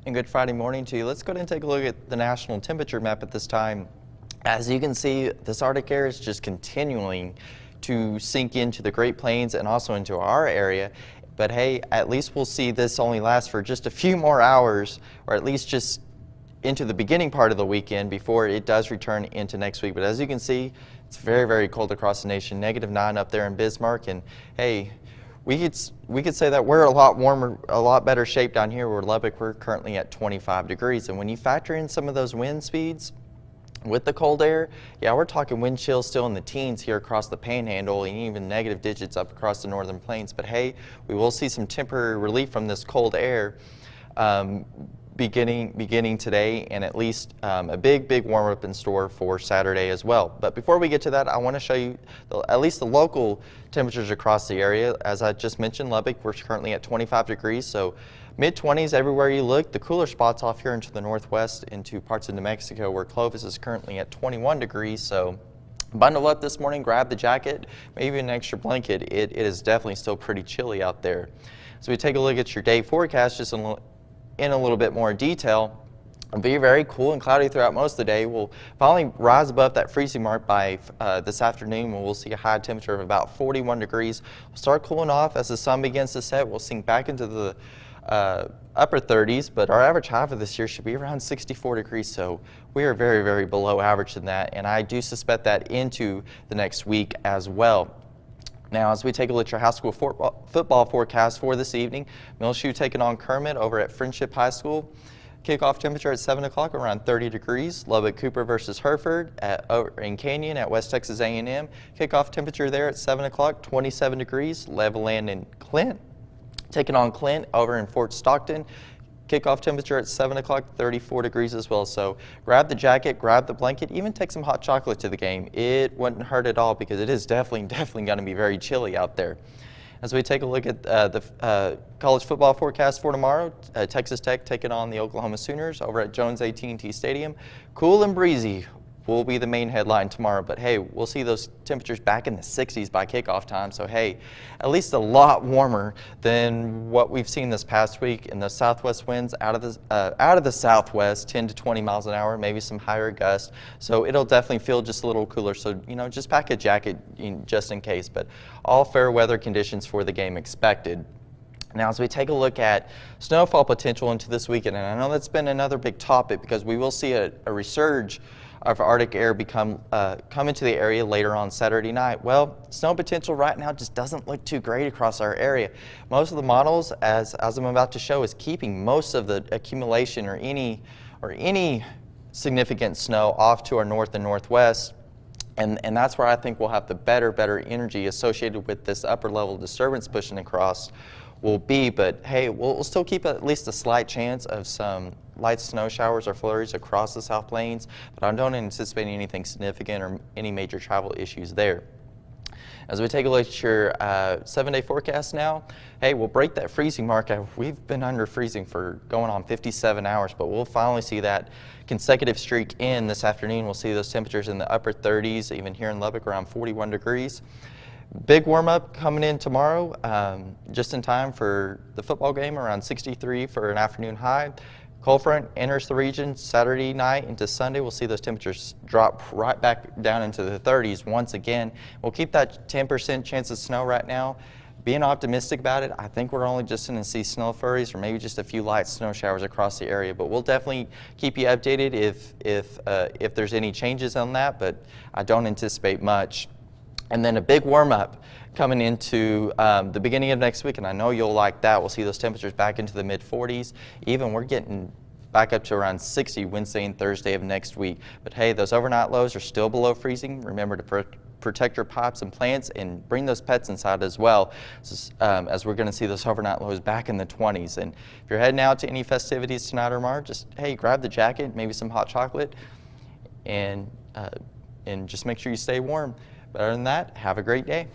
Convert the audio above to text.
And good Friday morning to you. Let's go ahead and take a look at the national temperature map at this time. As you can see, this Arctic air is just continuing to sink into the Great Plains and also into our area. But hey, at least we'll see this only last for just a few more hours, or at least just into the beginning part of the weekend before it does return into next week. But as you can see, it's very, very cold across the nation. -9 up there in Bismarck. And hey, we could say that we're a lot warmer, a lot better shape down here where Lubbock, we're currently at 25 degrees. And when you factor in some of those wind speeds with the cold air, yeah, we're talking wind chills still in the teens here across the Panhandle and even negative digits up across the northern plains. But hey, we will see some temporary relief from this cold air beginning today, and at least a big warm up in store for Saturday as well. But before we get to that, I want to show you at least the local temperatures across the area. As I just mentioned, Lubbock, we're currently at 25 degrees, so mid-20s everywhere you look. The cooler spots off here into the northwest into parts of New Mexico, where Clovis is currently at 21 degrees. So bundle up this morning, grab the jacket, maybe an extra blanket. It is definitely still pretty chilly out there. So we take a look at your day forecast just in a little bit more detail. It'll be very cool and cloudy throughout most of the day. We'll finally rise above that freezing mark by this afternoon, when we'll see a high temperature of about 41 degrees. We'll start cooling off as the sun begins to set. We'll sink back into the upper 30s, but our average high for this year should be around 64 degrees, so we are very, very below average in that, and I do suspect that into the next week as well. Now, as we take a look at your high school football forecast for this evening, Millshoe taking on Kermit over at Friendship High School. Kickoff temperature at 7 o'clock around 30 degrees. Lubbock Cooper versus Hereford in Canyon at West Texas A&M. Kickoff temperature there at 7 o'clock, 27 degrees. Levelland and Clint taking on Clint over in Fort Stockton. Kickoff temperature at 7 o'clock, 34 degrees as well. So grab the jacket, grab the blanket, even take some hot chocolate to the game. It wouldn't hurt at all, because it is definitely going to be very chilly out there. As we take a look at the college football forecast for tomorrow, Texas Tech taking on the Oklahoma Sooners over at Jones AT&T Stadium. Cool and breezy will be the main headline tomorrow, but hey, we'll see those temperatures back in the 60s by kickoff time. So hey, at least a lot warmer than what we've seen this past week. And the southwest winds out of the southwest, 10 to 20 miles an hour, maybe some higher gusts. So it'll definitely feel just a little cooler. So just pack a jacket just in case. But all fair weather conditions for the game expected. Now, as we take a look at snowfall potential into this weekend, and I know that's been another big topic, because we will see a resurge of Arctic air come into the area later on Saturday night. Well, snow potential right now just doesn't look too great across our area. Most of the models, as I'm about to show, is keeping most of the accumulation or any significant snow off to our north and northwest. And that's where I think we'll have the better energy associated with this upper level disturbance pushing across will be. But hey, we'll still keep at least a slight chance of some light snow showers or flurries across the South Plains, but I don't anticipate anything significant or any major travel issues there. As we take a look at your 7-day forecast now, hey, we'll break that freezing mark. We've been under freezing for going on 57 hours, but we'll finally see that consecutive streak in this afternoon. We'll see those temperatures in the upper 30s, even here in Lubbock around 41 degrees. Big warm-up coming in tomorrow, just in time for the football game, around 63 for an afternoon high. Cold front enters the region Saturday night into Sunday. We'll see those temperatures drop right back down into the 30s once again. We'll keep that 10% chance of snow right now. Being optimistic about it, I think we're only just going to see snow flurries or maybe just a few light snow showers across the area. But we'll definitely keep you updated if there's any changes on that, but I don't anticipate much. And then a big warm-up coming into the beginning of next week, and I know you'll like that. We'll see those temperatures back into the mid-40s. Even we're getting back up to around 60 Wednesday and Thursday of next week. But hey, those overnight lows are still below freezing. Remember to protect your pipes and plants, and bring those pets inside as well, as we're going to see those overnight lows back in the 20s. And if you're heading out to any festivities tonight or tomorrow, just hey, grab the jacket, maybe some hot chocolate, and just make sure you stay warm. But other than that, have a great day.